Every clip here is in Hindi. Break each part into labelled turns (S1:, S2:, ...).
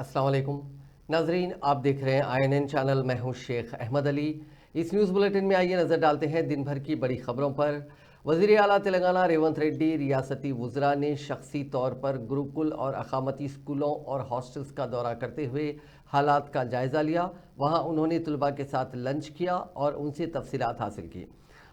S1: अस्सलाम वालेकुम नाजरीन, आप देख रहे हैं INN चैनल। मैं हूं शेख अहमद अली। इस न्यूज़ बुलेटिन में आइए नज़र डालते हैं दिन भर की बड़ी खबरों पर। वज़ीर आला तेलंगाना रेवंत रेड्डी रियासती वुज़रा ने शख्सी तौर पर गुरुकुल और अकामती स्कूलों और हॉस्टल्स का दौरा करते हुए हालात का जायज़ा लिया। वहाँ उन्होंने तलबा के साथ लंच किया और उनसे तफसीलात हासिल की।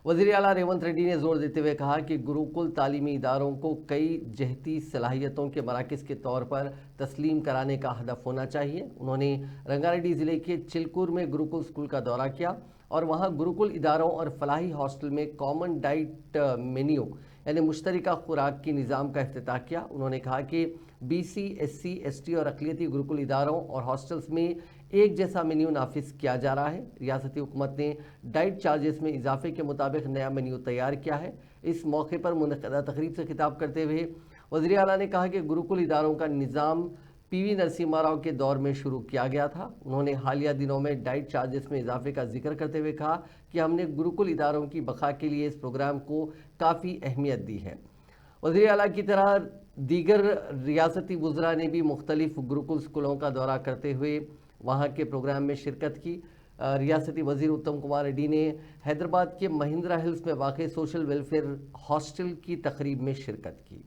S1: वज़ीर आला रेवंत रेड्डी ने जोर देते हुए कहा कि गुरुकुल तालीमी इदारों को कई जहती सलाहियतों के मराकज़ के तौर पर तस्लीम कराने का हदफ होना चाहिए। उन्होंने रंगारेड्डी ज़िले के चिलकूर में गुरुकुल स्कूल का दौरा किया और वहाँ गुरुकुल इदारों और फलाही हॉस्टल में कॉमन डाइट मेन्यू यानी मुश्तरका खुराक की निज़ाम का इफ्तिताह किया। उन्होंने कहा कि BC, SC, ST और अक़लियती गुरुकुल इदारों और हॉस्टल्स में एक जैसा मेन्यू नाफिज किया जा रहा है। रियासती हुकूमत ने डाइट चार्जेस में इजाफे के मुताबिक नया मेन्यू तैयार किया है। इस मौके पर मुनक़दा तकरीब से खिताब करते हुए वज़ीर आला ने कहा कि गुरुकुल इदारों का निज़ाम PV नरसिम्हा राव के दौर में शुरू किया गया था। उन्होंने हालिया दिनों में डाइट चार्जेस में इजाफे का जिक्र करते हुए कहा कि हमने गुरुकुल इदारों की बका के लिए इस प्रोग्राम को काफ़ी अहमियत दी है। वज़ीर आला की तरह दीगर रियासती वुज़रा ने भी मुख्तलिफ गुरुकुल स्कूलों का दौरा करते हुए वहाँ के प्रोग्राम में शिरकत की। रियासती वज़ीर उत्तम कुमार रेड्डी ने हैदराबाद के महिंद्रा हिल्स में वाक़ सोशल वेलफेयर हॉस्टल की तकरीब में शिरकत की।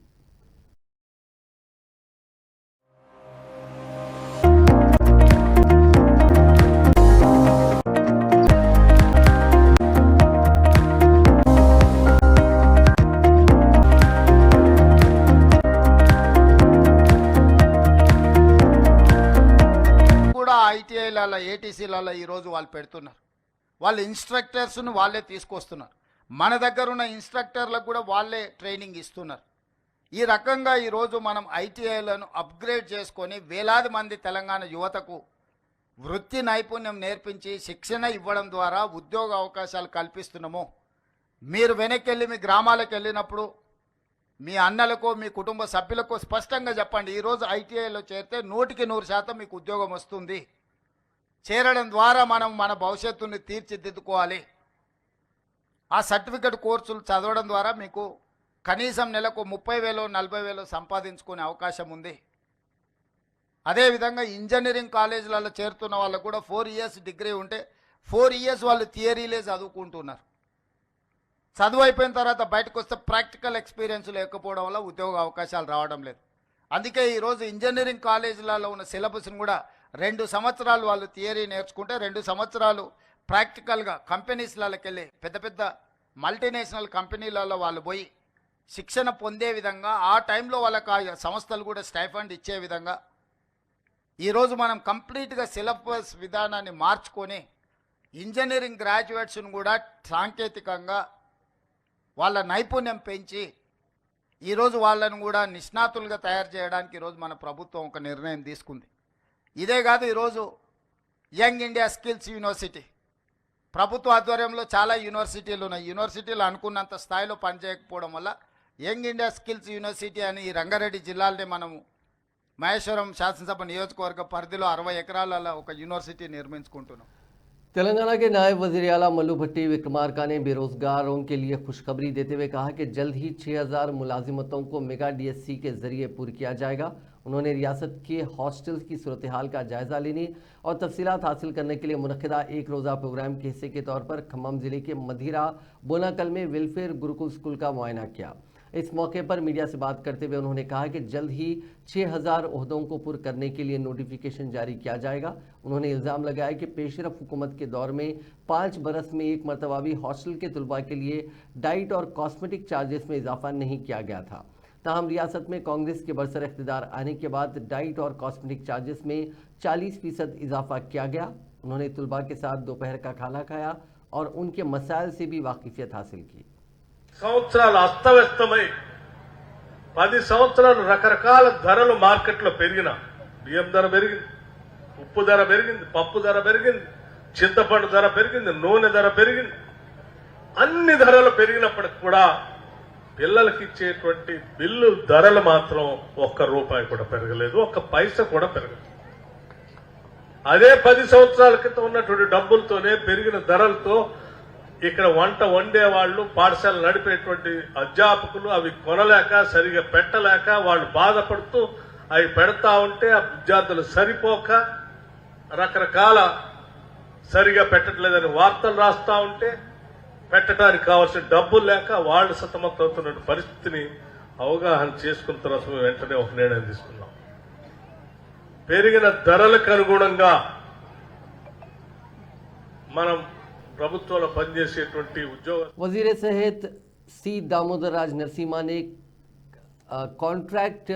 S2: ఐటీఐల ఏటీసీలలో ఈరోజు వాళ్ళు పెడుతున్నారు. వాళ్ళు ఇన్స్ట్రక్టర్స్ను వాళ్ళే తీసుకొస్తున్నారు. మన దగ్గర ఉన్న ఇన్స్ట్రక్టర్లకు కూడా వాళ్ళే ట్రైనింగ్ ఇస్తున్నారు. ఈ రకంగా ఈరోజు మనం ఐటీఐలను అప్గ్రేడ్ చేసుకొని వేలాది మంది తెలంగాణ యువతకు వృత్తి నైపుణ్యం నేర్పించి శిక్షణ ఇవ్వడం ద్వారా ఉద్యోగ అవకాశాలు కల్పిస్తున్నాము. మీరు వెనక్కి మీ గ్రామాలకు వెళ్ళినప్పుడు మీ అన్నలకు మీ కుటుంబ సభ్యులకు స్పష్టంగా చెప్పండి, ఈరోజు ఐటీఐలో చేరితే 100% మీకు ఉద్యోగం వస్తుంది. చేరడం ద్వారా మనం మన భవిష్యత్తుని తీర్చిదిద్దుకోవాలి. ఆ సర్టిఫికెట్ కోర్సులు చదవడం ద్వారా మీకు కనీసం నెలకు 30,000 40,000 సంపాదించుకునే అవకాశం ఉంది. అదేవిధంగా ఇంజనీరింగ్ కాలేజీలలో చేరుతున్న వాళ్ళకు కూడా 4 years డిగ్రీ ఉంటే 4 years వాళ్ళు థియరీలే చదువుకుంటున్నారు. చదువు అయిపోయిన తర్వాత బయటకు వస్తే ప్రాక్టికల్ ఎక్స్పీరియన్స్ లేకపోవడం వల్ల ఉద్యోగ అవకాశాలు రావడం లేదు. అందుకే ఈరోజు ఇంజనీరింగ్ కాలేజీలలో ఉన్న సిలబస్ని కూడా 2 సంవత్సరాలు వాళ్ళు థియరీ నేర్చుకుంటే 2 సంవత్సరాలు ప్రాక్టికల్గా కంపెనీస్లకి వెళ్ళి పెద్ద పెద్ద మల్టీనేషనల్ కంపెనీలలో వాళ్ళు పోయి శిక్షణ పొందే విధంగా ఆ టైంలో వాళ్ళకి ఆ సంస్థలు కూడా స్టైఫండ్ ఇచ్చే విధంగా ఈరోజు మనం కంప్లీట్గా సిలబస్ విధానాన్ని మార్చుకొని ఇంజనీరింగ్ గ్రాడ్యుయేట్స్ను కూడా సాంకేతికంగా వాళ్ళ నైపుణ్యం పెంచి ఈరోజు వాళ్ళను కూడా నిష్ణాతులుగా తయారు చేయడానికి ఈరోజు మన ప్రభుత్వం ఒక నిర్ణయం తీసుకుంది. ఇదే కాదు, ఈరోజు యంగ్ ఇండియా స్కిల్స్ యూనివర్సిటీ ప్రభుత్వ ఆధ్వర్యంలో చాలా యూనివర్సిటీలు ఉన్నాయి. యూనివర్సిటీలు అనుకున్నంత స్థాయిలో పనిచేయకపోవడం వల్ల యంగ్ ఇండియా స్కిల్స్ యూనివర్సిటీ అని ఈ రంగారెడ్డి జిల్లాలోనే మనము మహేశ్వరం శాసనసభ నియోజకవర్గ పరిధిలో 60 ఎకరాలలో ఒక యూనివర్సిటీ నిర్మించుకుంటున్నాం.
S1: तेलंगाना के नायब वज़ीर आला मल्लू भट्टी विक्रमार्का ने बेरोजगारों के लिए खुशखबरी देते हुए कहा कि जल्द ही 6,000 मुलाजिमतों को मेगा DSC के जरिए पूरा किया जाएगा। उन्होंने रियासत के हॉस्टल्स की सूरत हाल का जायज़ा लेने और तफसीलात हासिल करने के लिए मुनक़दा एक रोज़ा प्रोग्राम के हिस्से के तौर पर खम्मम ज़िले के मधिरा बोनाकल में वेलफेयर गुरुकुल स्कूल का मुआयना किया। इस मौके पर मीडिया से बात करते हुए उन्होंने कहा कि जल्द ही 6,000 ओहदों को पुर करने के लिए नोटिफिकेशन जारी किया जाएगा। उन्होंने इल्ज़ाम लगाया कि पेशरफ हुकूमत के दौर में 5 बरस में एक मरतबा भी हॉस्टल के तलबा के लिए डाइट और कॉस्मेटिक चार्जेस में इजाफा नहीं किया गया था। ताहम रियासत में कांग्रेस के बरसर इख्तिदार आने के बाद डाइट और कॉस्मेटिक चार्जेस में 40% इजाफा किया गया। उन्होंने तलबा के साथ दोपहर का खाना खाया और उनके मसाइल से भी वाकिफियत हासिल की।
S3: సంవత్సరాలు అస్తవ్యస్తమై 10 సంవత్సరాలు రకరకాల ధరలు మార్కెట్లో పెరిగిన బియ్యం ధర పెరిగింది, ఉప్పు ధర పెరిగింది, పప్పు ధర పెరిగింది, చింతపండు ధర పెరిగింది, నూనె ధర పెరిగింది. అన్ని ధరలు పెరిగినప్పటికి కూడా పిల్లలకి ఇచ్చేటువంటి బిల్లు ధరలు మాత్రం ₹1 కూడా పెరగలేదు, 1 పైసా కూడా పెరగలేదు. అదే 10 సంవత్సరాల క్రితం ఉన్నటువంటి డబ్బులతోనే పెరిగిన ధరలతో ఇక్కడ వంట వండే వాళ్ళు, పాఠశాల నడిపేటువంటి అధ్యాపకులు అవి కొనలేక సరిగా పెట్టలేక వాళ్ళు బాధపడుతూ అవి పెడతా ఉంటే ఆ విద్యార్థులు సరిపోక రకరకాల సరిగా పెట్టట్లేదని వార్తలు రాస్తా ఉంటే పెట్టడానికి కావాల్సిన డబ్బులు లేక వాళ్ళు సతమతమవుతున్న పరిస్థితిని అవగాహన చేసుకున్న తర్వాత వెంటనే ఒక నిర్ణయం తీసుకున్నాం. పెరిగిన ధరలకు అనుగుణంగా మనం ప్రభుత్వంలో పనిచేసేటువంటి ఉద్యోగ
S1: वजीर सेहत सी दामोदर राज नरसिम्हा ने कॉन्ट्रैक्ट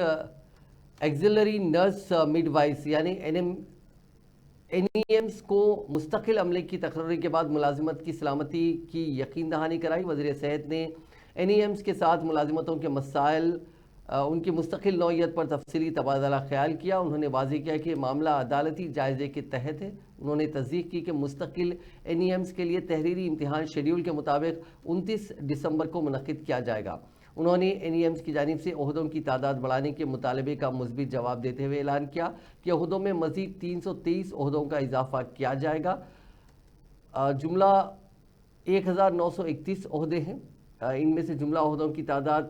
S1: एक्सिलरी नर्स मिडवाइस यानी एनईएम्स को मुस्तकिल अमले की तकर्री के बाद मुलाजिमत की सलामती की यकीन दहानी कराई। वज़ीर सेहत ने एनईएम्स के साथ मुलाजिमतों के मसाइल उनकी मुस्तकिल नौयत पर तफसीली तबादला ख्याल किया। उन्होंने वाज़ेह किया कि मामला अदालती जायज़े के तहत है। उन्होंने तस्दीक की कि मुस्तकिल एनईएम्स के लिए तहरीरी इम्तिहान शेड्यूल के मुताबिक 29 दिसंबर को मुनक़िद किया जाएगा। उन्होंने एनईएम्स की जानिब से ओहदों की तादाद बढ़ाने के मुतालबे का मुस्बित जवाब देते हुए ऐलान किया कि ओहदों में मज़ीद 323 ओहदों का इजाफा किया जाएगा। जुमला 1931 ओहदे हैं। इनमें से जुमला ओहदों की तादाद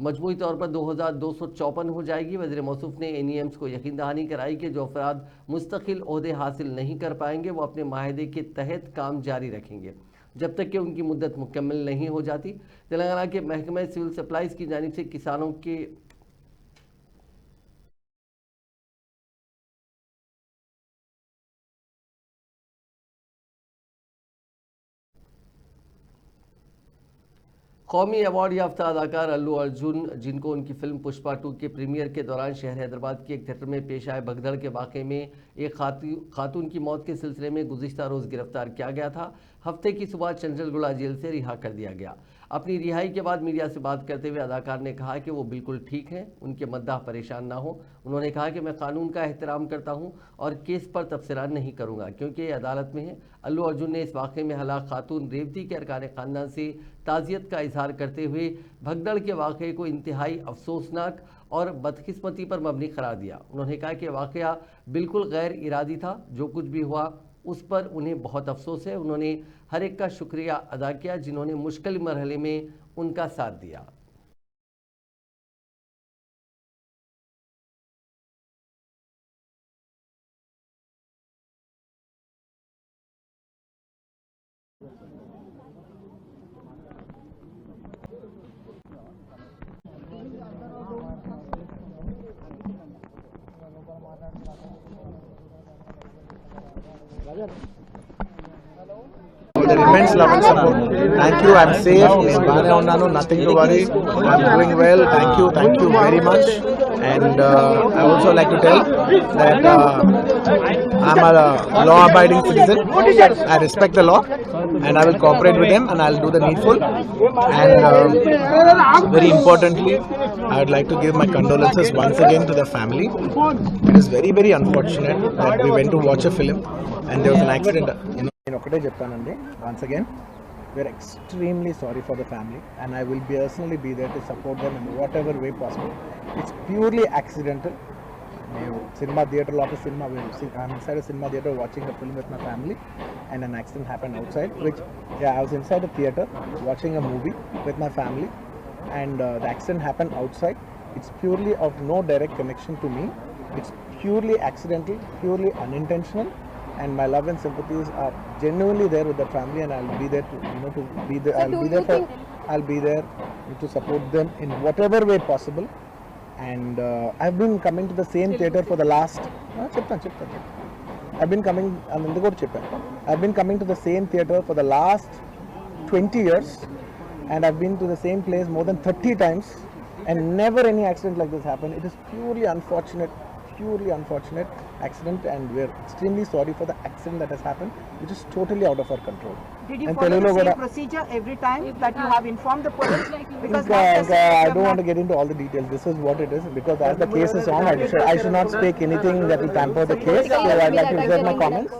S1: मजमूई तौर पर 2254 हो जाएगी। वज़ीर मौसूफ ने एनईएम्स को यकीन दहानी कराई कि जो अफराद मुस्तकिल ओहदे हासिल नहीं कर पाएंगे वो अपने माहिदे के तहत काम जारी रखेंगे जब तक कि उनकी मुद्दत मुकम्मल नहीं हो जाती। तेलंगाना के महकमा सिविल सप्लाईज की जानिब से किसानों के कौमी अवार्ड याफ्ता अदाकार अल्लू अर्जुन, जिनको उनकी फिल्म पुष्पा 2 के प्रीमियर के दौरान शहर हैदराबाद के एक थिएटर में पेश आए भगदड़ के वाक़े में एक खातून की मौत के सिलसिले में गुज़िश्ता रोज़ गिरफ्तार किया गया था। हफ्ते की सुबह चंचलगुड़ा जेल से रिहा कर दिया गया। अपनी रिहाई के बाद मीडिया से बात करते हुए अदाकार ने कहा कि वो बिल्कुल ठीक हैं, उनके मद्दाह परेशान ना हो। उन्होंने कहा कि मैं कानून का एहतराम करता हूं और केस पर तबसरा नहीं करूंगा क्योंकि ये अदालत में है। अल्लू अर्जुन ने इस वाक़े में हलाक खातून रेवती के अरकान ख़ानदान से ताज़ियत का इजहार करते हुए भगदड़ के वाक़े को इंतहाई अफसोसनाक और बदकिस्मती पर मबनी करार दिया। उन्होंने कहा कि वाक़या बिल्कुल गैर इरादी था, जो कुछ भी हुआ उस पर उन्हें बहुत अफसोस है। उन्होंने हर एक का शुक्रिया अदा किया जिन्होंने मुश्किल मरहले में उनका साथ दिया।
S4: Immense love and support. Thank you. I'm safe. Baane unnanu. Nothing to worry. I'm doing well. Thank you very much. And I also like to tell that I'm a law-abiding citizen. I respect the law, and I will cooperate with them, and I'll do the needful. And very importantly, I would like to give my condolences once again to the family. It is very, very unfortunate that we went to watch a film and there was an accident. నేను ఒకటే చెప్తానండి, once again we're extremely sorry for the family and I will personally be there to support them in whatever way possible. It's purely accidental. నేను సినిమా థియేటర్లో ఒక cinema inside cinema theatre watching a film with my family and an accident happen outside which I was inside a theatre watching a movie with my family and the accident happened outside. It's purely of no direct connection to me. It's purely accidental, purely unintentional, and my love and sympathies are genuinely there with the family, and I'll be there to be there. I'll be there to support them in whatever way possible. And I've been coming to the same theater for the last I've been coming to the same theater for the last 20 years. And I've been to the same place more than 30 times and never any accident like this happened. It is purely unfortunate accident, and we're extremely sorry for the accident that has happened, which is totally out of our control.
S5: Did you follow the same procedure every time that you have informed the police? Because
S4: I don't want to get into all the details. This is what it is, because as the case is on, I should not speak anything that will tamper the case, so I'd like to reserve my comments.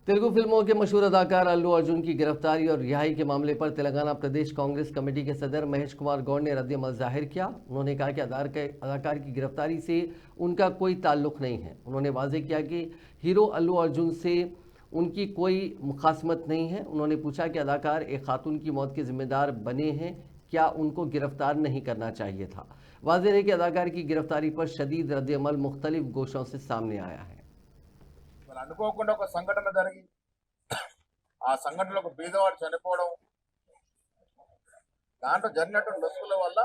S1: Telugu फिल्मों के मशहूर अदाकार अल्लू अर्जुन की गिरफ्तारी और रिहाई के मामले पर तेलंगाना प्रदेश कांग्रेस कमेटी के सदर महेश कुमार गौड़ ने रद्द-ए-अमल जाहिर किया। उन्होंने कहा कि अदाकार की गिरफ्तारी से उनका कोई ताल्लुक नहीं है। उन्होंने वाज़ेह किया कि हीरो अल्लू अर्जुन से उनकी कोई मुखासमत नहीं है। उन्होंने पूछा कि अदाकार एक खातून की मौत के जिम्मेदार बने हैं, क्या उनको गिरफ्तार नहीं करना चाहिए था। वाज़ेह है कि अदाकार की गिरफ्तारी पर शदीद रद्द-ए-अमल मुख्तलिफ गोशों से सामने आया है।
S6: అనుకోకుండా ఒక సంఘటన జరిగి ఆ సంఘటనలో ఒక బీదవాడు చనిపోవడం, దాంట్లో జరిగినటువంటి లొసుగుల వల్ల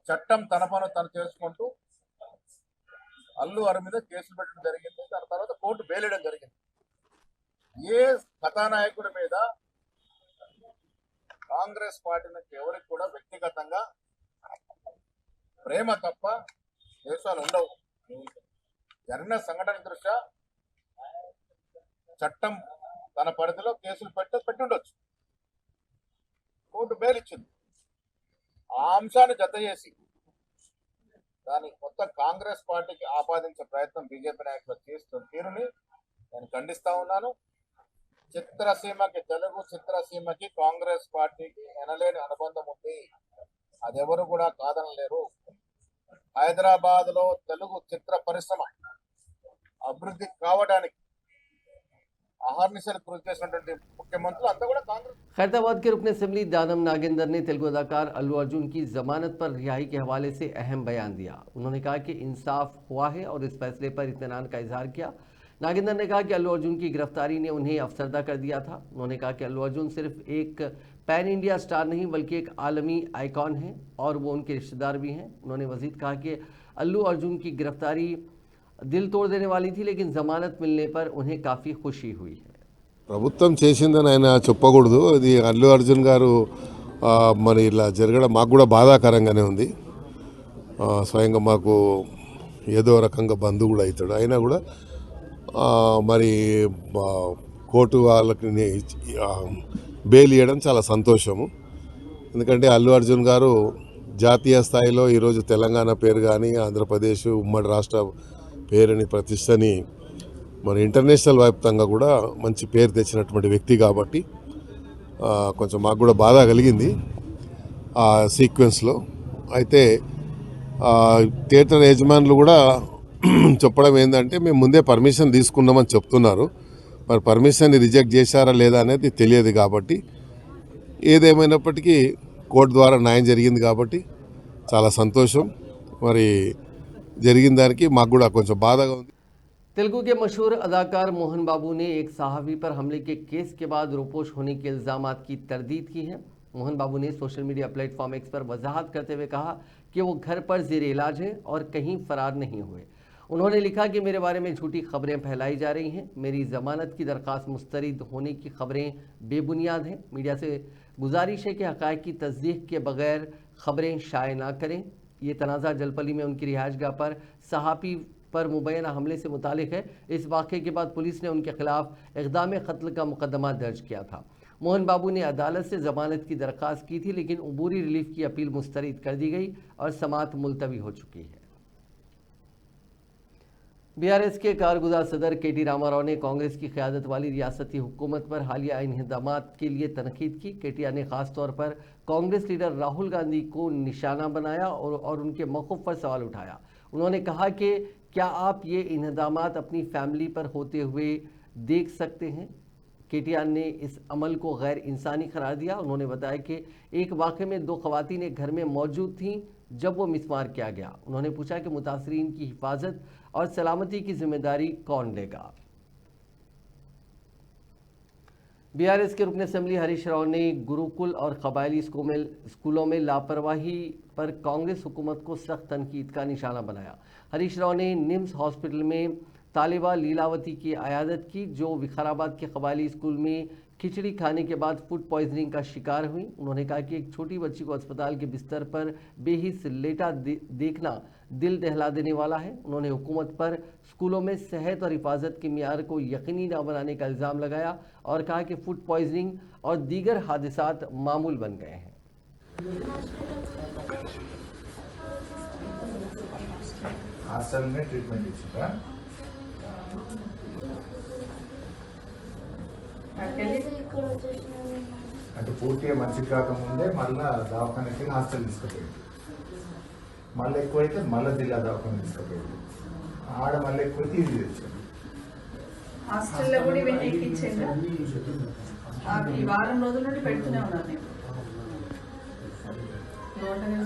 S6: చట్టం తన పను తను చేసుకుంటూ అల్లు అరుణ్ మీద కేసులు పెట్టడం జరిగింది. దాని తర్వాత కోర్టు బెయిల్ జరిగింది. ఏ కథానాయకుడి మీద కాంగ్రెస్ పార్టీ నుంచి ఎవరికి కూడా వ్యక్తిగతంగా ప్రేమ తప్ప దేశాలు ఉండవు. జరిగిన సంఘటన దృష్ట్యా చట్టం తన పరిధిలో కేసులు పెట్టి ఉండొచ్చు. కోర్టు బెయిల్ ఇచ్చింది. ఆ అంశాన్ని జత చేసి దాన్ని మొత్తం కాంగ్రెస్ పార్టీకి ఆపాదించే ప్రయత్నం బీజేపీ నాయకులు చేస్తున్న తీరుని నేను ఖండిస్తా ఉన్నాను. చిత్రసీమకి, తెలుగు చిత్రసీమకి కాంగ్రెస్ పార్టీకి ఎనలేని అనుబంధం ఉంది. అదెవరు కూడా కాదనలేరు. హైదరాబాద్ లో తెలుగు చిత్ర పరిశ్రమ అభివృద్ధి కావడానికి అహర్నిశలు కృషి చేసినటువంటి ముఖ్యమంత్రులు అంతా కూడా కాంగ్రెస్।
S1: खैरताबाद के रुकन असेंबली दानम नागेंद्र ने तेलुगु अदाकार अल्लू अर्जुन की जमानत पर रिहाई के हवाले से अहम बयान दिया। उन्होंने कहा कि इंसाफ हुआ है और इस फैसले पर इत्मीनान का इजहार किया। नागेंद्र ने कहा कि अल्लू अर्जुन की गिरफ्तारी ने उन्हें अफसरदा कर दिया था। उन्होंने कहा कि अल्लू अर्जुन सिर्फ एक पैन इंडिया स्टार नहीं बल्कि एक आलमी आइकॉन है और वो उनके रिश्तेदार भी हैं। उन्होंने मजीद कहा कि अल्लू अर्जुन की गिरफ्तारी दिल तोड़ देने वाली थी, लेकिन जमानत मिलने पर उन्हें काफ़ी खुशी हुई है।
S7: ప్రభుత్వం చేసిందని ఆయన చెప్పకూడదు. ఇది అల్లు అర్జున్ గారు మరి ఇలా జరగడం మాకు కూడా బాధాకరంగానే ఉంది. స్వయంగా మాకు ఏదో రకంగా బంధువు కూడా అవుతాడు. అయినా కూడా మరి కోర్టు వాళ్ళకి బెయిల్ ఇవ్వడం చాలా సంతోషము. ఎందుకంటే అల్లు అర్జున్ గారు జాతీయ స్థాయిలో ఈరోజు తెలంగాణ పేరు కానీ ఆంధ్రప్రదేశ్ ఉమ్మడి రాష్ట్ర పేరుని ప్రతిష్టని మరి ఇంటర్నేషనల్ వ్యాప్తంగా కూడా మంచి పేరు తెచ్చినటువంటి వ్యక్తి కాబట్టి కొంచెం మాకు కూడా బాధ కలిగింది ఆ సీక్వెన్స్లో. అయితే థియేటర్ యజమానులు కూడా చెప్పడం ఏంటంటే మేము ముందే పర్మిషన్ తీసుకున్నామని చెప్తున్నారు. మరి పర్మిషన్ రిజెక్ట్ చేశారా లేదా అనేది తెలియదు. కాబట్టి ఏదేమైనప్పటికీ కోర్టు ద్వారా న్యాయం జరిగింది కాబట్టి చాలా సంతోషం. మరి జరిగిన దానికి మాకు కూడా కొంచెం బాధగా ఉంది.
S1: तेलुगु के मशहूर अदाकार मोहन बाबू ने एक सहाफ़ी पर हमले के केस के बाद रोपोश होने के इल्ज़ामात की तरदीद की है। मोहन बाबू ने सोशल मीडिया प्लेटफॉर्म एक्स पर वजाहत करते हुए कहा कि वो घर पर ज़ेर इलाज हैं और कहीं फ़रार नहीं हुए। उन्होंने लिखा कि मेरे बारे में झूठी खबरें फैलाई जा रही हैं। मेरी ज़मानत की दरख्वास्त मुस्तरद होने की खबरें बेबुनियाद हैं। मीडिया से गुजारिश है कि हक़ाइक़ की तस्दीक़ के बगैर खबरें शाये ना करें। ये तनाज़ा जलपली में उनकी रिहाइशगाह पर सहाफ़ी पर मुबैना हमले से मुतालिक है। इस वाक़े के बाद पुलिस ने उनके खिलाफ इक़दाम कत्ल का मुकदमा दर्ज किया था। मोहन बाबू ने अदालत से ज़मानत की दरख्वास्त की थी, लेकिन अबूरी रिलीफ की अपील मुस्तरद कर दी गई और समाअत मुलतवी हो चुकी है। बीआरएस के कारगुजार सदर केटी रामाराव ने कांग्रेस की क़यादत वाली रियासती हुकूमत पर हालिया इन्हदामात के लिए तनकीद की। केटीआर ने ख़ास तौर पर कांग्रेस लीडर राहुल गांधी को निशाना बनाया और उनके मौक़िफ़ पर सवाल उठाया। उन्होंने कहा कि क्या आप ये इन्हदामात अपनी फैमिली पर होते हुए देख सकते हैं? केटीआर ने इस अमल को गैर इंसानी करार दिया। उन्होंने बताया कि एक वाक़े में 2 ख़वातीन एक घर में मौजूद थीं जब वो मिसमार किया गया। उन्होंने पूछा कि मुतासरीन की हिफाजत और सलामती की जिम्मेदारी कौन लेगा। बीआरएस के रुकन असेंबली हरीश राव ने गुरुकुल और कबायली स्कूलों में लापरवाही पर कांग्रेस हुकूमत को सख्त तनकीद का निशाना बनाया। हरीश राव ने निम्स हॉस्पिटल में तालिबा लीलावती की आयादत की, जो विकाराबाद के कबायली स्कूल में खिचड़ी खाने के बाद फूड पॉइजनिंग का शिकार हुई। उन्होंने कहा कि एक छोटी बच्ची को अस्पताल के बिस्तर पर बेहिस लेटा देखना दिल दहला देने वाला है। उन्होंने हुकूमत पर स्कूलों में सेहत और हिफाजत के मियार को यकीनी न बनाने का इल्ज़ाम लगाया और कहा कि फूड पॉइजनिंग और दीगर हादसात मामूल बन गए हैं।
S6: హాస్టల్ में ట్రీట్మెంట్ ఇచ్చిందా? అంటే పూర్తిగా మంచి కాకముందే మళ్ళీ దవాఖానకి హాస్టల్ తీసుకుపోయింది. మళ్ళీ ఎక్కువైతే మళ్ళీ జిల్లా దవాఖాన తీసుకుపోయింది. ఆడ మళ్ళీ ఎక్కువైతే ఇది తెచ్చాడు.
S8: హాస్టల్లో కూడా ఇవన్నీ ఎక్కించండి. ఈ వారం రోజుల నుండి పెడుతూనే ఉన్నారు. నేను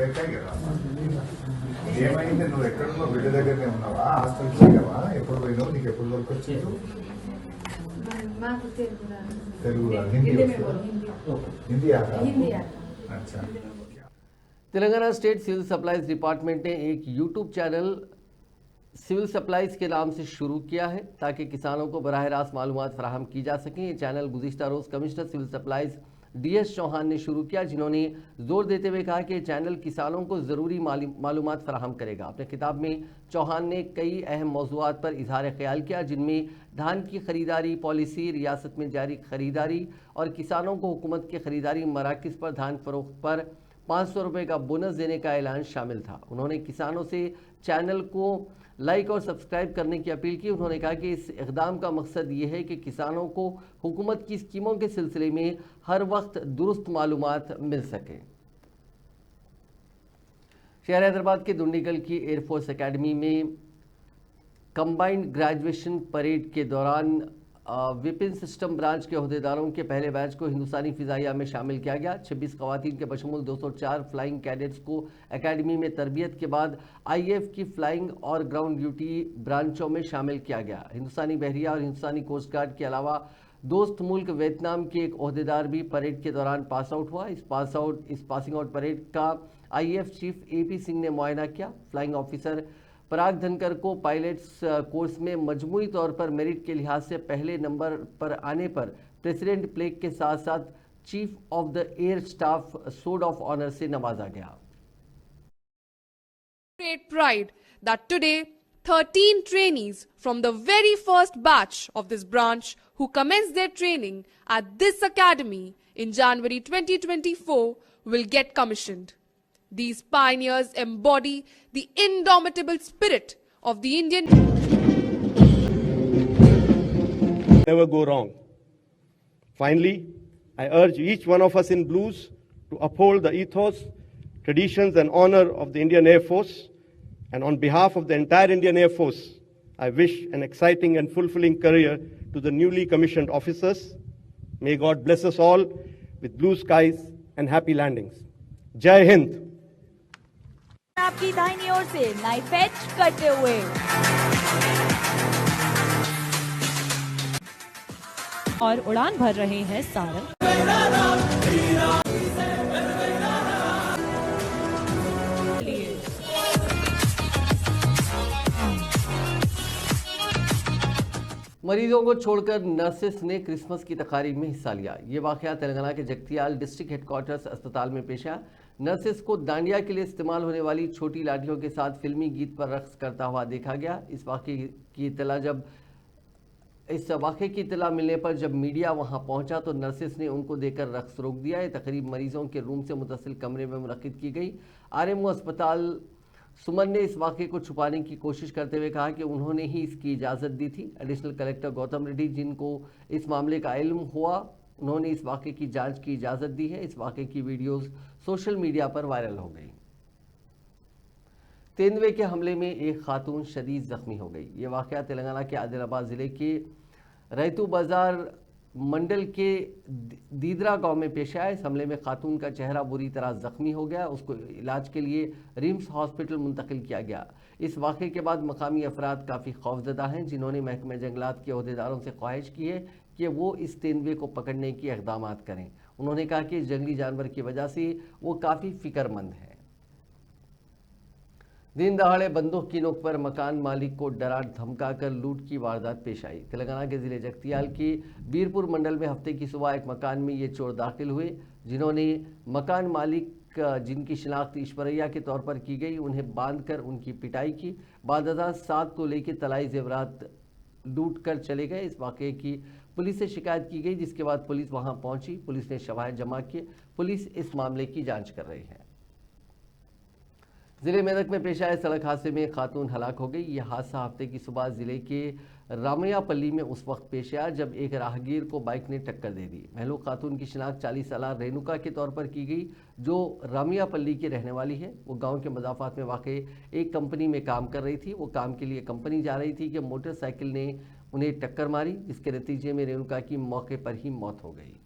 S6: ఎక్కాయి కదా ఏమైంది? నువ్వు ఎక్కడున్నా బిడ్డ దగ్గరనే ఉన్నావా? హాస్టల్ పోయావా? ఎప్పుడు పోయినావు? నీకు ఎప్పుడు దొరకొచ్చింది? తెలుగు రాదు, హిందీ వస్తుందా? హింदी आता है? अच्छा।
S1: Telangana state civil supplies department ने एक यूट्यूब चैनल सिविल सप्लाईज के नाम से शुरू किया है ताकि किसानों को बराह रास्त मालूमात फराहम की जा सकें। ये चैनल गुज़िश्ता रोज़ commissioner civil supplies DS Chauhan ने शुरू किया, जिन्होंने जोर देते हुए कहा कि चैनल किसानों को ज़रूरी मालूमात फराहम करेगा। अपने खिताब में चौहान ने कई अहम मौज़ूआत पर इजहार ख्याल किया, जिनमें धान की खरीदारी पॉलिसी, रियासत में जारी खरीदारी और किसानों को हुकूमत के खरीदारी मराकज़ पर धान फरोख्त पर 500 रुपये का बोनस देने का ऐलान शामिल था। उन्होंने किसानों से चैनल को लाइक और सब्सक्राइब करने की अपील की। उन्होंने कहा कि इस इक़दाम का मकसद ये है कि किसानों को हुकूमत की स्कीमों के सिलसिले में हर वक्त दुरुस्त मालूमात मिल सके। शहर हैदराबाद के दुंडीगल की एयरफोर्स एकेडमी में कंबाइंड ग्रेजुएशन परेड के दौरान विपिन सिस्टम ब्रांच के अहदेदारों के पहले बैच को हिंदुस्तानी फिजाइया में शामिल किया गया। 26 खवातीन के बशमूल 204 फ्लाइंग कैडेट्स को एकेडमी में तरबियत के बाद IAF की फ्लाइंग और ग्राउंड ड्यूटी ब्रांचों में शामिल किया गया। हिंदुस्तानी बहरिया और हिंदुस्तानी कोस्ट गार्ड के अलावा दोस्त मुल्क वियतनाम के एक अहदेदार भी परेड के दौरान पास आउट हुआ। इस पासिंग आउट परेड का IAF चीफ AP सिंह ने मुआयना किया। फ्लाइंग ऑफिसर पराग धनकर को पायलट्स कोर्स में मजमूई तौर पर मेरिट के लिहाज से पहले नंबर पर आने पर प्रेसिडेंट प्लेग के साथ साथ chief of the air staff सोड ऑफ ऑनर से नवाजा गया।
S9: Great pride that today 13 trainees from the very first batch of this branch who commenced their training at this academy in January 2024 will get commissioned. These pioneers embody the indomitable spirit of the Indian.
S10: Never go wrong. Finally, I urge each one of us in blues to uphold the ethos, traditions and honor of the Indian Air Force. And on behalf of the entire Indian Air Force, I wish an exciting and fulfilling career to the newly commissioned officers. May God bless us all with blue skies and happy landings. Jai Hind.
S11: आपकी दाहिनी ओर से नाइफ एच करते हुए और उड़ान भर रहे हैं सारंग।
S1: मरीजों को छोड़कर नर्सेस ने क्रिसमस की तकारीब में हिस्सा लिया। ये वाक़या तेलंगाना के जगतियाल डिस्ट्रिक्ट हेडक्वार्टर्स अस्पताल में पेश आया। नर्सेस को दांडिया के लिए इस्तेमाल होने वाली छोटी लाठियों के साथ फिल्मी गीत पर रक्स करता हुआ देखा गया। इस वाक़े की इत्तला मिलने पर जब मीडिया वहां पहुंचा तो नर्सेस ने उनको देखकर रक्स रोक दिया। ये तकरीब मरीजों के रूम से मुतसिल कमरे में मुनक्किद की गई। RMO अस्पताल सुमन ने इस वाक़े को छुपाने की कोशिश करते हुए कहा कि उन्होंने ही इसकी इजाज़त दी थी। एडिशनल कलेक्टर गौतम रेड्डी, जिनको इस मामले का इल्म हुआ, उन्होंने इस वाक़े की जांच की इजाज़त दी है। इस वाक़े की वीडियोस सोशल मीडिया पर वायरल हो गई। तेंदुए के हमले में एक खातून शदीद ज़ख्मी हो गई। ये वाक़या तेलंगाना के आदिलाबाद ज़िले के रैतू बाज़ार मंडल के दीदरा गांव में पेश आया। इस हमले में खातून का चेहरा बुरी तरह ज़ख्मी हो गया। उसको इलाज के लिए रिम्स हॉस्पिटल मुंतकिल किया गया। इस वाक़े के बाद मकामी अफराद काफ़ी खौफजदा हैं, जिन्होंने महकमे जंगलात के अहदेदारों से ख्वाहिश की है कि वो इस तेंदुए को पकड़ने की इक़दाम करें। उन्होंने कहा कि जंगली जानवर की वजह से वो काफ़ी फ़िक्रमंद है। दिन दहाड़े बंदूक की नोक पर मकान मालिक को डरा धमका कर लूट की वारदात पेश आई। तेलंगाना के ज़िले जगतियाल के बीरपुर मंडल में हफ्ते की सुबह एक मकान में ये चोर दाखिल हुए, जिन्होंने मकान मालिक जिनकी शिनाख्त ईश्वरैया के तौर पर की गई, उन्हें बांधकर उनकी पिटाई की। बाद 7 तोले के तलाई जेवरात लूट कर चले गए। इस वाक़े की पुलिस से शिकायत की गई, जिसके बाद पुलिस वहां पहुंची। पुलिस ने शवाहिद जमा किए। पुलिस इस मामले की जांच कर रही है। ज़िले मेदक में पेश आए सड़क हादसे में खातून हलाक हो गई। यह हादसा हफ्ते की सुबह ज़िले के रामैयापल्ली में उस वक्त पेश आया जब एक राहगीर को बाइक ने टक्कर दे दी। महलूक खातून की शिनाख्त 40 साल रेणुका के तौर पर की गई, जो रामैयापल्ली की रहने वाली है। वो गांव के मजाफात में वाक़ एक कंपनी में काम कर रही थी। वो काम के लिए कंपनी जा रही थी कि मोटरसाइकिल ने उन्हें टक्कर मारी, जिसके नतीजे में रेणुका की मौके पर ही मौत हो गई।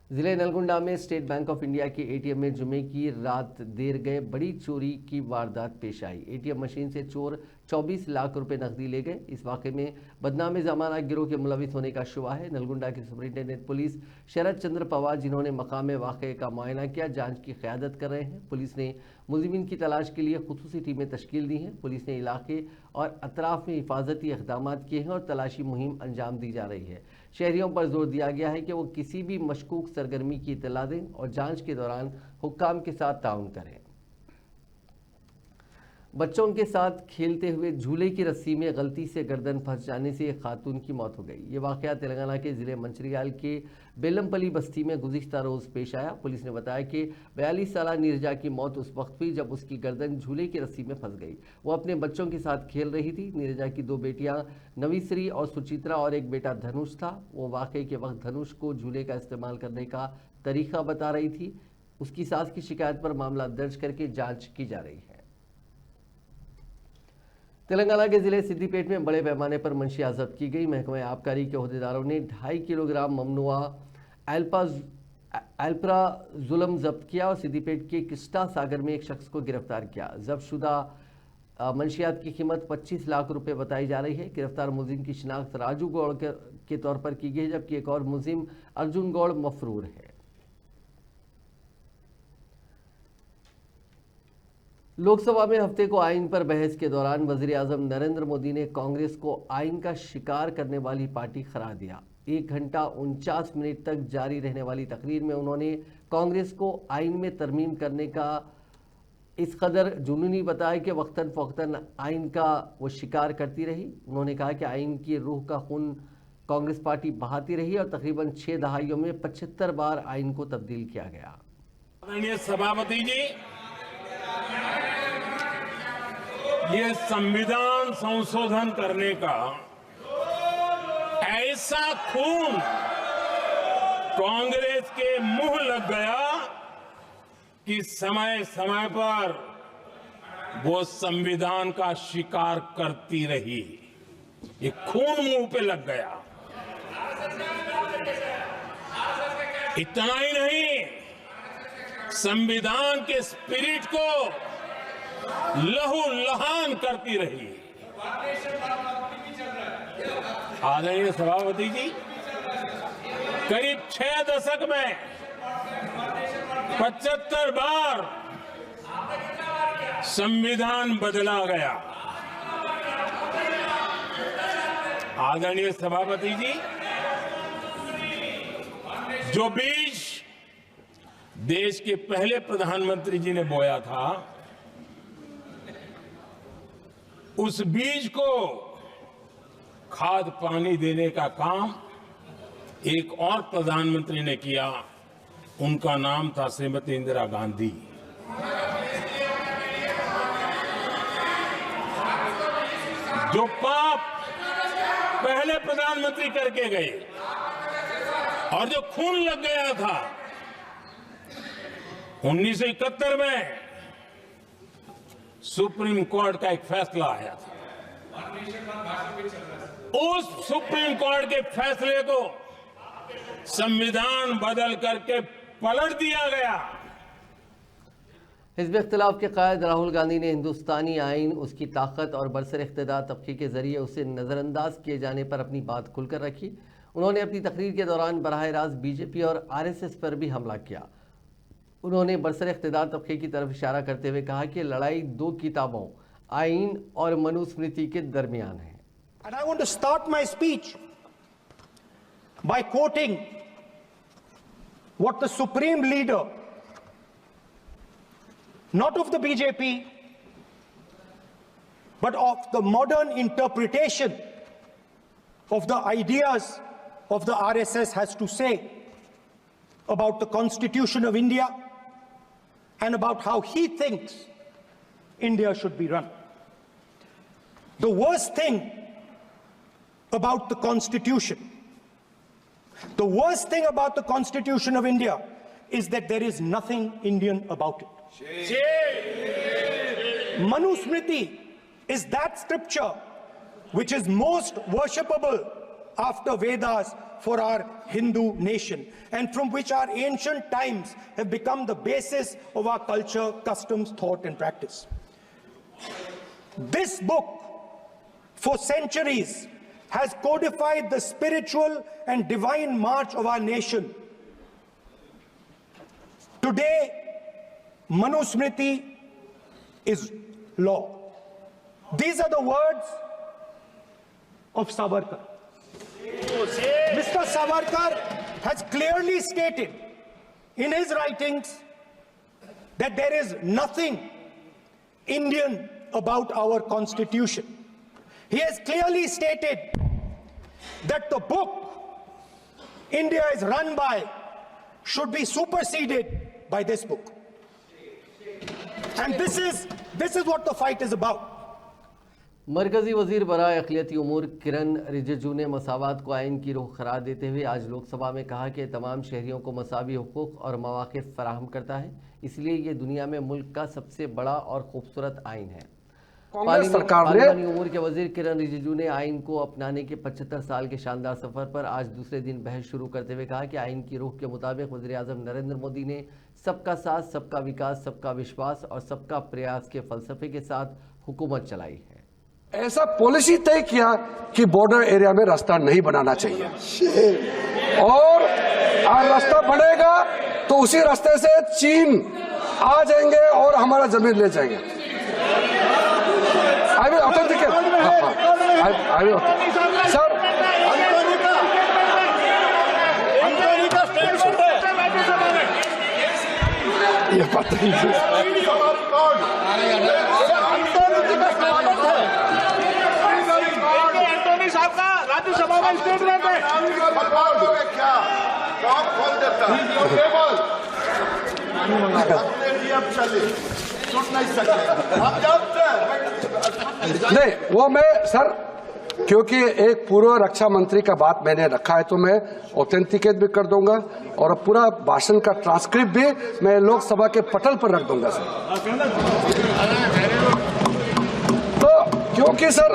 S1: जिले नलगुंडा में स्टेट बैंक ऑफ इंडिया के एटीएम में जुमे की रात देर गए बड़ी चोरी की वारदात पेश आई। एटीएम मशीन से चोर 24 लाख रुपए नकदी ले गए। इस वाकये में बदनामी जमाना गिरोह के मुलविस होने का शुबा है। नलगुंडा के सुपरिंटेंडेंट पुलिस शरद चंद्र पवार, जिन्होंने मकाम वाकये का मुआयना किया, जांच की क़यादत कर रहे हैं। पुलिस ने मुलजिमीन की तलाश के लिए खुसूसी टीमें तश्कील दी हैं। पुलिस ने इलाके और अतराफ में हिफाजती इक़दाम किए हैं और तलाशी मुहिम अंजाम दी जा रही है। शहरियों पर जोर दिया गया है कि वो किसी भी मशकूक सरगर्मी की इत्तला दें और जांच के दौरान हुक्काम के साथ ताउन करें। बच्चों के साथ खेलते हुए झूले की रस्सी में गलती से गर्दन फंस जाने से एक खातून की मौत हो गई। ये वाक़या तेलंगाना के ज़िले मंचिरियाल के बेलमपल्ली बस्ती में गुज़िश्ता रोज़ पेश आया। पुलिस ने बताया कि 42 साला नीरजा की मौत उस वक्त हुई जब उसकी गर्दन झूले की रस्सी में फंस गई। वो अपने बच्चों के साथ खेल रही थी। नीरजा की 2 बेटियां नवीश्री और सुचित्रा और एक बेटा धनुष था। वो वाक़ये के वक्त धनुष को झूले का इस्तेमाल करने का तरीका बता रही थी। उसकी सास की शिकायत पर मामला दर्ज करके जाँच की जा रही है। तेलंगाना के जिले सिद्दीपेट में बड़े पैमाने पर मंशिया जब्त की गई। महकमा आबकारी के अहदेदारों ने 2.5 किलोग्राम ममनुआ एल्प्राजुलम जब्त किया और सिद्दीपेट के किस्टा सागर में एक शख्स को गिरफ्तार किया। जब्त शुदा मंशियात की कीमत 25 लाख रुपए बताई जा रही है। गिरफ्तार मुलजिम की शिनाख्त राजू गौड़ के तौर पर की गई, जबकि एक और मुलजिम अर्जुन गौड़ मफरूर है। लोकसभा में हफ्ते को आइन पर बहस के दौरान वज़ीर आज़म नरेंद्र मोदी ने कांग्रेस को आइन का शिकार करने वाली पार्टी करार दिया। 1 घंटा 49 मिनट तक जारी रहने वाली तकरीर में उन्होंने कांग्रेस को आइन में तरमीम करने का इस कदर जुनूनी बताया कि वक्तन फ़ौक्तन आइन का वो शिकार करती रही। उन्होंने कहा कि आइन की रूह का खून कांग्रेस पार्टी बहाती रही और तकरीबन 6 दहाइयों में 75 बार आइन को तब्दील किया गया।
S12: आदरणीय सभापति जी, ये संविधान संशोधन करने का ऐसा खून कांग्रेस के मुंह लग गया कि समय समय पर वो संविधान का शिकार करती रही। ये खून मुंह पे लग गया। इतना ही नहीं, संविधान के स्पिरिट को लहू लहान करती रही। आदरणीय सभापति जी, करीब 6 दशक में 75 बार संविधान बदला गया। आदरणीय सभापति जी, जो बीज देश के पहले प्रधानमंत्री जी ने बोया था, उस बीज को खाद पानी देने का काम एक और प्रधानमंत्री ने किया। उनका नाम था श्रीमती इंदिरा गांधी। जो पाप पहले प्रधानमंत्री करके गए और जो खून लग गया था 1971 में, सुप्रीम कोर्ट का एक फैसला आया था। उस सुप्रीम कोर्ट के फैसले को संविधान बदल करके पलट दिया गया।
S1: हिज़्ब इख्तिलाफ के कायद राहुल गांधी ने हिंदुस्तानी आइन, उसकी ताकत और बरसर इख्तिदार तबके के जरिए उसे नज़रअंदाज किए जाने पर अपनी बात खुलकर रखी। उन्होंने अपनी तकरीर के दौरान बराह रास्त बीजेपी और आरएसएस पर भी हमला किया। उन्होंने बरसर इख्तिदार तबके की तरफ इशारा करते हुए कहा कि लड़ाई 2 किताबों, आइन और मनुस्मृति के दरमियान है।
S13: And I want to start my speech by quoting what the supreme leader, not of the BJP, but of the modern interpretation of the ideas of the RSS has to say about the Constitution of India and about how he thinks India should be run. The worst thing about the Constitution, the worst thing about the Constitution of India is that there is nothing Indian about it. Manusmriti is that scripture which is most worshipable after Vedas for our Hindu nation, and from which our ancient times have become the basis of our culture, customs, thought, and practice. This book, for centuries, has codified the spiritual and divine march of our nation. Today, Manusmriti is law. These are the words of Savarkar. Mr. Savarkar has clearly stated in his writings that there is nothing Indian about our constitution. He has clearly stated that the book India is run by should be superseded by this book. And this is what the fight is about.
S1: मरकजी वजीर बराए अक़लियती उमूर किरण रिजिजू ने मसावात को आइन की रूह करार देते हुए आज लोकसभा में कहा कि तमाम शहरियों को मसावी हुकूक और मौक़े फराहम करता है, इसलिए ये दुनिया में मुल्क का सबसे बड़ा और खूबसूरत आइन है। पार्लिमानी उमूर के वजीर किरण रिजिजू ने आइन को अपनाने के 75 साल के शानदार सफर पर आज दूसरे दिन बहस शुरू करते हुए कहा कि आइन की रूह के मुताबिक वज़ीर आज़म नरेंद्र मोदी ने सबका साथ, सबका विकास, सबका विश्वास और सबका प्रयास के फलसफे के साथ हुकूमत चलाई है।
S14: ऐसा पॉलिसी तय किया कि बॉर्डर एरिया में रास्ता नहीं बनाना चाहिए, और रास्ता बनेगा तो उसी रास्ते से चीन आ जाएंगे और हमारा जमीन ले जाएंगे। I will authenticate. I will. Sir. ये पता नहीं। साहब का राज्यसभा में स्टेटमेंट है। क्या? टॉप खोल देता है। नहीं, वो मैं सर, क्योंकि एक पूर्व रक्षा मंत्री का बात मैंने रखा है तो मैं ऑथेंटिकेट भी कर दूंगा और पूरा भाषण का ट्रांसक्रिप्ट भी मैं लोकसभा के पटल पर रख दूंगा सर। तो क्योंकि सर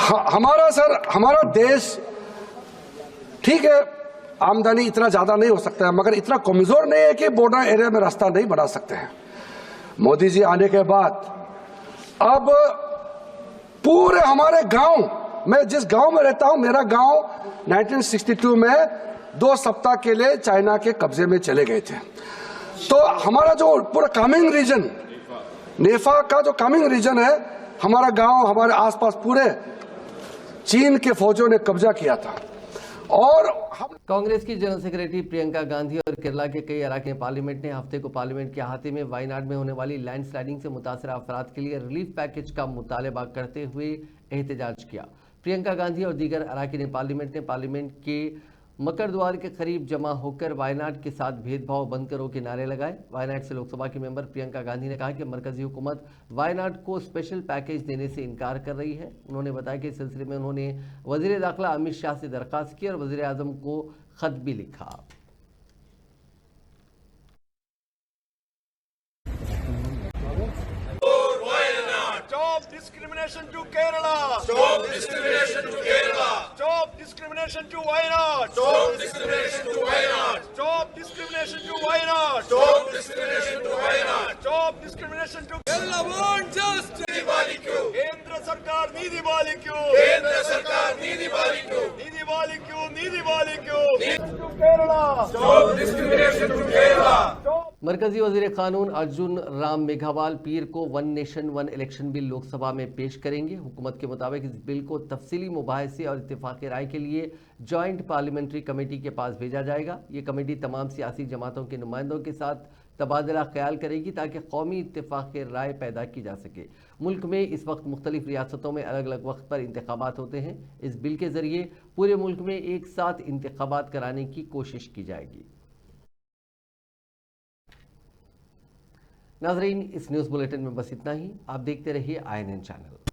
S14: हमारा देश ठीक है, आमदनी इतना ज्यादा नहीं हो सकता है, मगर इतना कमजोर नहीं है कि बॉर्डर एरिया में रास्ता नहीं बना सकते हैं। मोदी जी आने के बाद अब पूरे हमारे गांव, मैं जिस गांव में रहता हूं, मेरा गांव 1962 में 2 सप्ताह के लिए चाइना के कब्जे में चले गए थे। तो हमारा जो पूरा कामिंग रीजन, नेफा का जो कामिंग रीजन है, हमारा गांव, हमारे आसपास पूरे चीन के फौजों ने कब्जा किया था। और
S1: कांग्रेस की जनरल सेक्रेटरी प्रियंका गांधी और केरला के कई अरकान पार्लियामेंट ने हफ्ते को पार्लियामेंट के अहाते में वायनाड में होने वाली लैंडस्लाइडिंग से मुतासर अफराद के लिए रिलीफ पैकेज का मुतालबा करते हुए एहतजाज किया। प्रियंका गांधी और दीगर अरकान पार्लियामेंट ने पार्लियामेंट के मकर द्वार के करीब जमा होकर वायनाड के साथ भेदभाव बंद करो के नारे लगाए। वायनाड से लोकसभा की मेंबर प्रियंका गांधी ने कहा कि मरकजी हुकूमत वायनाड को स्पेशल पैकेज देने से इनकार कर रही है। उन्होंने बताया कि इस सिलसिले में उन्होंने वजीर दाखिला अमित शाह से दरख्वास्त की और वजीर आजम को खत भी लिखा।
S15: Stop discrimination to Kerala. Stop discrimination to Kerala. Stop discrimination to Wayanad. Stop discrimination to Wayanad. Stop discrimination to Wayanad. Stop discrimination to Wayanad. Stop discrimination to Kerala. Want justice. Nidhi क्यों? केंद्र सरकार नीति वाली क्यों? केंद्र सरकार नीति वाली क्यों? नीति वाली क्यों? नीति वाली क्यों? Kerala. Stop discrimination to Kerala.
S1: मरकजी वजीर कानून अर्जुन राम मेघवाल पीर को one nation one election bill Lok Sabha में पेश करेंगे। हुकूमत के मुताबिक इस बिल को तफसीली मुबाहिसे और इत्तेफाक राय के लिए जॉइंट पार्लियामेंट्री कमेटी के पास भेजा जाएगा। ये कमेटी तमाम सियासी जमातों के नुमाइंदों के साथ तबादला ख्याल करेगी ताकि कौमी इत्तेफाक राय पैदा की जा सके। मुल्क में इस वक्त मुख्तलिफ रियासतों में अलग अलग वक्त पर इंतखाबात होते हैं। इस बिल के जरिए पूरे मुल्क में एक साथ इंतखाबात कराने की कोशिश की जाएगी। नाजरीन, इस न्यूज़ बुलेटिन में बस इतना ही। आप देखते रहिए INN चैनल।